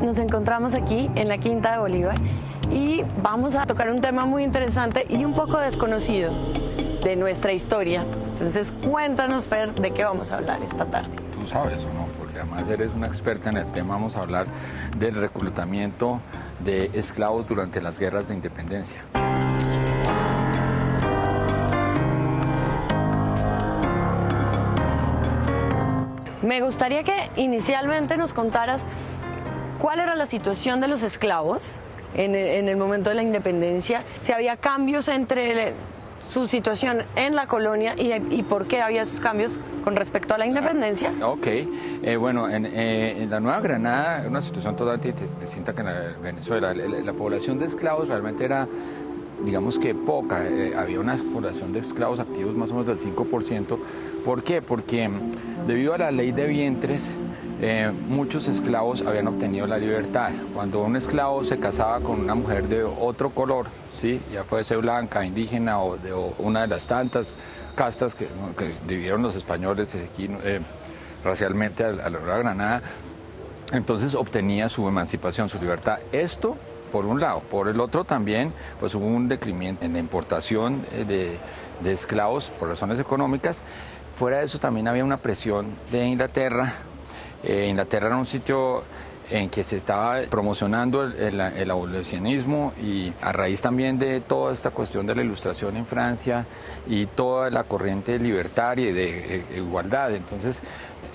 Nos encontramos aquí en la Quinta de Bolívar y vamos a tocar un tema muy interesante y un poco desconocido de nuestra historia. Entonces, cuéntanos, Fer, de qué vamos a hablar esta tarde. Tú sabes o no, porque además eres una experta en el tema. Vamos a hablar del reclutamiento de esclavos durante las guerras de independencia. Me gustaría que inicialmente nos contaras cuál era la situación de los esclavos en el momento de la independencia, si había cambios entre su situación en la colonia y por qué había esos cambios con respecto a la independencia. Ok, bueno, en la Nueva Granada, una situación totalmente distinta que en la Venezuela. La población de esclavos realmente era, digamos que poca. Había una población de esclavos activos más o menos del 5%. ¿Por qué? Porque debido a la ley de vientres, muchos esclavos habían obtenido la libertad. Cuando un esclavo se casaba con una mujer de otro color, ¿sí? Ya fuese blanca, indígena o de una de las tantas castas que dividieron los españoles aquí racialmente a la Nueva Granada, entonces obtenía su emancipación, su libertad. Esto por un lado. Por el otro también pues hubo un decremento en la importación de esclavos por razones económicas. Fuera de eso también había una presión de Inglaterra. Inglaterra era un sitio en que se estaba promocionando el abolicionismo, y a raíz también de toda esta cuestión de la Ilustración en Francia y toda la corriente libertaria y de igualdad. Entonces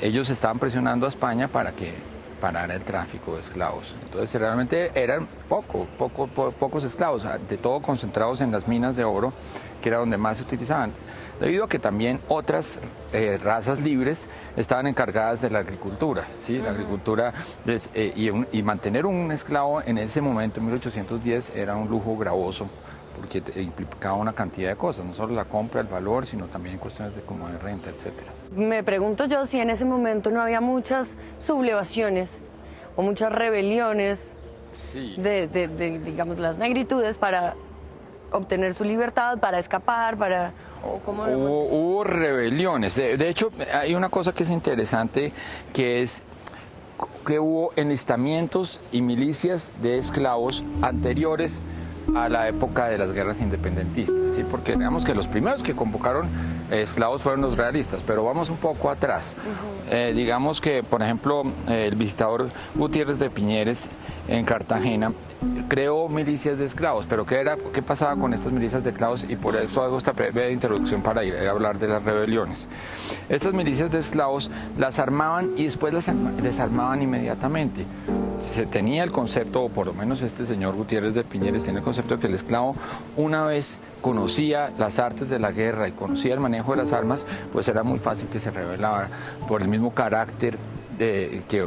ellos estaban presionando a España para que parara el tráfico de esclavos. Entonces realmente eran pocos esclavos, de todo concentrados en las minas de oro, que era donde más se utilizaban, debido a que también otras razas libres estaban encargadas de la agricultura, ¿sí? La agricultura y mantener un esclavo en ese momento, en 1810, era un lujo gravoso, porque implicaba una cantidad de cosas, no solo la compra, el valor, sino también cuestiones como de renta, etcétera. Me pregunto yo si en ese momento no había muchas sublevaciones o muchas rebeliones Sí. digamos, las negritudes para obtener su libertad, para escapar, para... Hubo rebeliones. De hecho, hay una cosa que es interesante, que es que hubo enlistamientos y milicias de esclavos anteriores a la época de las guerras independentistas, ¿sí? Porque digamos que los primeros que convocaron esclavos fueron los realistas, pero vamos un poco atrás. Digamos que, por ejemplo, el visitador Gutiérrez de Piñeres en Cartagena creó milicias de esclavos, pero ¿qué pasaba con estas milicias de esclavos? Y por eso hago esta breve introducción para ir a hablar de las rebeliones. Estas milicias de esclavos las armaban y después las desarmaban inmediatamente. Se tenía el concepto, o por lo menos este señor Gutiérrez de Piñeres tiene el concepto de que el esclavo, una vez conocía las artes de la guerra y conocía el manejo de las armas, pues era muy fácil que se rebelara por el mismo carácter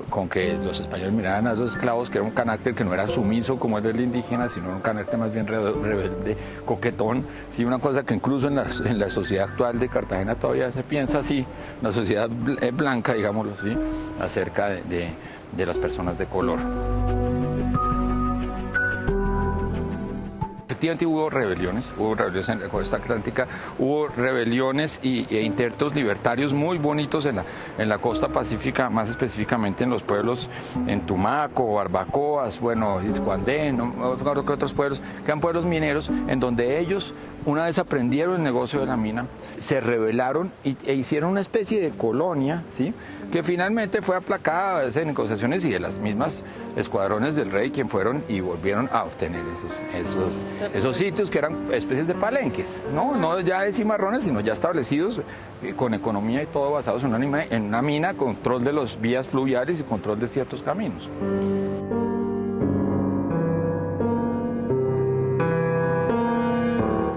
con que los españoles miraban a los esclavos, que era un carácter que no era sumiso como el del indígena, sino un carácter más bien rebelde, coquetón. Sí, una cosa que incluso en la sociedad actual de Cartagena todavía se piensa así, una sociedad blanca, digámoslo así, acerca de las personas de color. Efectivamente hubo rebeliones en la costa atlántica, hubo rebeliones e intentos libertarios muy bonitos en la costa pacífica, más específicamente en los pueblos en Tumaco, Barbacoas, bueno, Iscuandé, no recuerdo que otros pueblos, que eran pueblos mineros, en donde ellos, una vez aprendieron el negocio de la mina, se rebelaron e hicieron una especie de colonia, ¿sí? Que finalmente fue aplacada a negociaciones y de las mismas escuadrones del rey, quien fueron y volvieron a obtener esos sitios que eran especies de palenques, no ya de cimarrones, sino ya establecidos con economía y todo basados en una mina, control de las vías fluviales y control de ciertos caminos.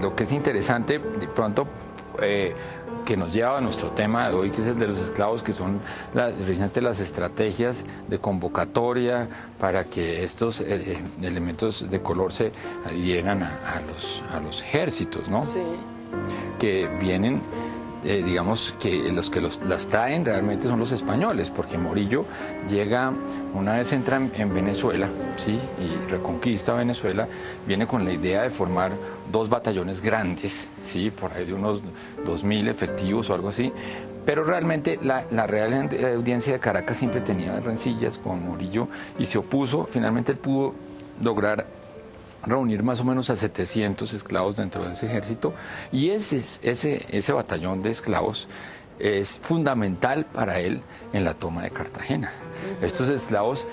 Lo que es interesante, de pronto, que nos lleva a nuestro tema de hoy, que es el de los esclavos, que son precisamente las estrategias de convocatoria para que estos elementos de color se adhieran a los ejércitos, ¿no? Sí. Que vienen, digamos que las traen realmente son los españoles, porque Morillo llega, una vez entra en Venezuela, ¿sí? Y reconquista Venezuela, viene con la idea de formar 2 batallones grandes, ¿sí? Por ahí de unos 2000 efectivos o algo así, Pero realmente la Real Audiencia de Caracas siempre tenía rencillas con Morillo y se opuso. Finalmente él pudo lograr reunir más o menos a 700 esclavos dentro de ese ejército, y ese batallón de esclavos es fundamental para él en la toma de Cartagena. Estos esclavos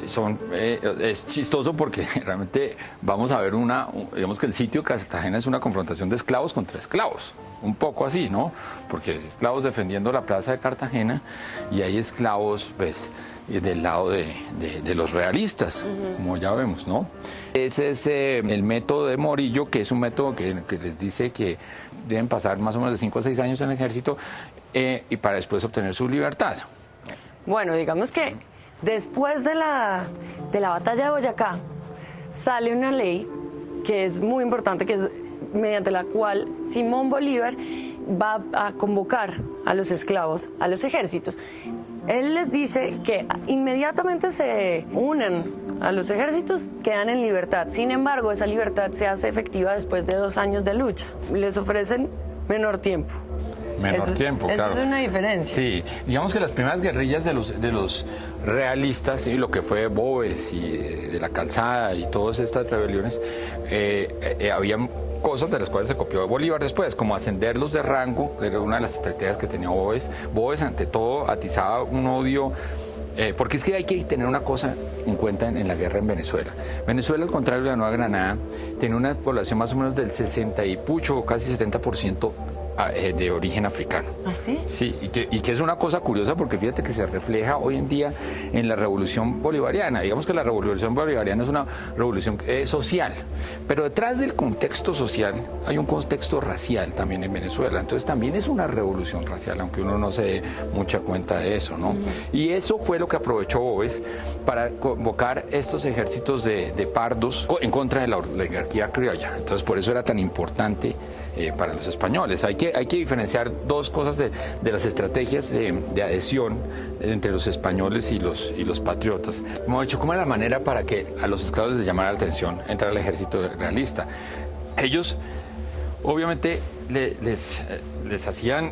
es chistoso porque realmente vamos a ver digamos que el sitio de Cartagena es una confrontación de esclavos contra esclavos, un poco así, ¿no? Porque hay esclavos defendiendo la plaza de Cartagena y hay esclavos, pues, del lado de los realistas, como ya vemos, ¿no? Ese es el método de Morillo, que es un método que les dice que deben pasar más o menos de 5 a 6 años en el ejército y para después obtener su libertad. Bueno, digamos que después de la batalla de Boyacá sale una ley que es muy importante, que es mediante la cual Simón Bolívar va a convocar a los esclavos a los ejércitos. Él les dice que inmediatamente se unen a los ejércitos, quedan en libertad. Sin embargo, esa libertad se hace efectiva después de 2 años de lucha. Les ofrecen menor tiempo. Tiempo, claro. Eso es una diferencia. Sí, digamos que las primeras guerrillas de los realistas, ¿sí? Lo que fue Boves y de la Calzada y todas estas rebeliones, había cosas de las cuales se copió de Bolívar después, como ascenderlos de rango, que era una de las estrategias que tenía Boves. Boves, ante todo, atizaba un odio, porque es que hay que tener una cosa en cuenta en la guerra en Venezuela. Venezuela, al contrario de la Nueva Granada, tiene una población más o menos del 60 y pucho, casi 70% de origen africano. ¿Ah, sí? Sí, y que es una cosa curiosa porque fíjate que se refleja hoy en día en la revolución bolivariana. Digamos que la revolución bolivariana es una revolución social, pero detrás del contexto social hay un contexto racial también en Venezuela. Entonces también es una revolución racial, aunque uno no se dé mucha cuenta de eso, ¿no? Y eso fue lo que aprovechó Boves para convocar estos ejércitos de pardos en contra de la oligarquía criolla. Entonces por eso era tan importante para los españoles. Hay que diferenciar dos cosas de las estrategias de adhesión entre los españoles y los patriotas. Hemos dicho, ¿cómo era la manera para que a los esclavos les llamara la atención entrar al ejército realista? Ellos, obviamente, les hacían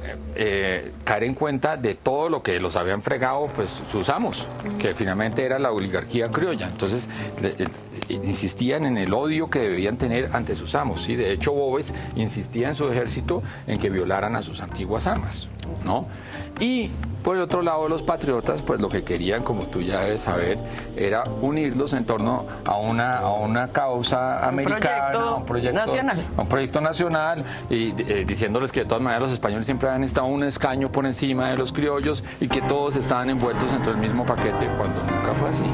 caer en cuenta de todo lo que los habían fregado, pues, sus amos, que finalmente era la oligarquía criolla. Entonces, insistían en el odio que debían tener ante sus amos, ¿sí? De hecho, Boves insistía en su ejército en que violaran a sus antiguas amas, ¿no? Y por el otro lado, los patriotas, pues lo que querían, como tú ya debes saber, era unirlos en torno a una causa americana, un proyecto nacional, y diciéndoles que de todas maneras los españoles siempre han estado un escaño por encima de los criollos y que todos estaban envueltos en todo el mismo paquete, cuando nunca fue así.